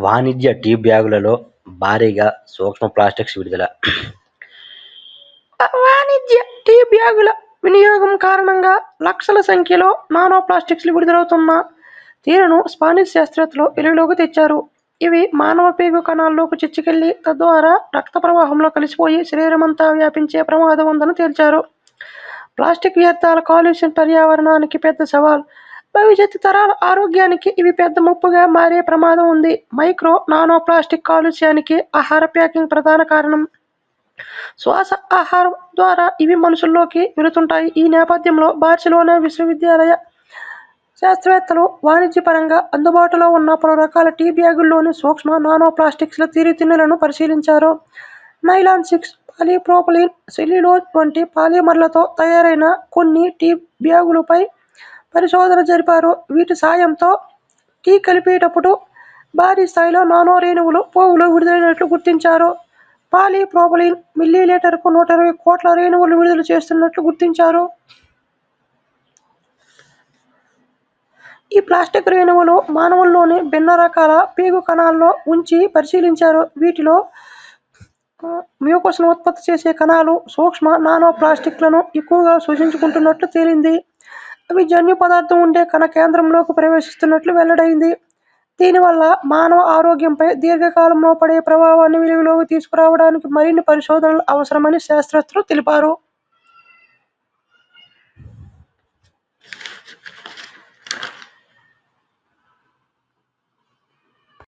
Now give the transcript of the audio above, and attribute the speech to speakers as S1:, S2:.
S1: వాణిజ్య టీ బ్యాగులలో భారీగా సూక్ష్మ ప్లాస్టిక్స్ విడుదల. వాణిజ్య టీ బ్యాగుల వినియోగం కారణంగా లక్షల సంఖ్యలో నానో ప్లాస్టిక్స్ విడుదలవుతున్న తీరును స్పానిష్ శాస్త్రవేత్తలు వెలుగులోకి తెచ్చారు. ఇవి మానవ పేగు కణాల్లోకి చొచ్చుకెళ్లి తద్వారా రక్త ప్రవాహంలో కలిసిపోయి శరీరమంతా వ్యాపించే ప్రమాదం ఉందని తేల్చారు. ప్లాస్టిక్ వ్యర్థాల కాలుష్యం పర్యావరణానికి పెద్ద సవాల్. భవిష్యత్తు తరాల ఆరోగ్యానికి ఇవి పెద్ద ముప్పుగా మారే ప్రమాదం ఉంది. మైక్రో, నానో ప్లాస్టిక్ కాలుష్యానికి ఆహార ప్యాకింగ్ ప్రధాన కారణం. శ్వాస, ఆహారం ద్వారా ఇవి మనుషుల్లోకి వెళుతుంటాయి. ఈ నేపథ్యంలో బార్సిలోనా విశ్వవిద్యాలయ శాస్త్రవేత్తలు వాణిజ్యపరంగా అందుబాటులో ఉన్న పలు రకాల టీ బ్యాగుల్లోని సూక్ష్మ, నానో ప్లాస్టిక్స్ల తీరుతెన్నులను పరిశీలించారు. నైలాన్ 6, పాలీప్రోపిలీన్, సెల్యులోజ్ వంటి పాలిమర్లతో తయారైన కొన్ని టీ బ్యాగులపై పరిశోధన జరిపారు. వీటి సాయంతో టీ కలిపేటప్పుడు భారీ స్థాయిలో నానో రేణువులు, పోగులు విడుదలైనట్లు గుర్తించారు. పాలీప్రోపిలీన్ మిల్లీలీటరుకు 120 కోట్ల రేణువులు విడుదల చేస్తున్నట్లు గుర్తించారు. ఈ ప్లాస్టిక్ రేణువులు మానవుల్లోని భిన్న రకాల పేగు కణాల్లో ఉంచి పరిశీలించారు. వీటిలో మ్యూకస్ను ఉత్పత్తి చేసే కణాలు సూక్ష్మ, నానో ప్లాస్టిక్లను ఎక్కువగా శోషించుకుంటున్నట్లు తేలింది. అవి జన్యు పదార్థం ఉండే కణ కేంద్రంలోకి ప్రవేశిస్తున్నట్లు వెల్లడైంది. దీనివల్ల మానవ ఆరోగ్యంపై దీర్ఘకాలంలో పడే ప్రభావాన్ని వెలుగులోకి తీసుకురావడానికి మరిన్ని పరిశోధనలు అవసరమని శాస్త్రవేత్తలు తెలిపారు.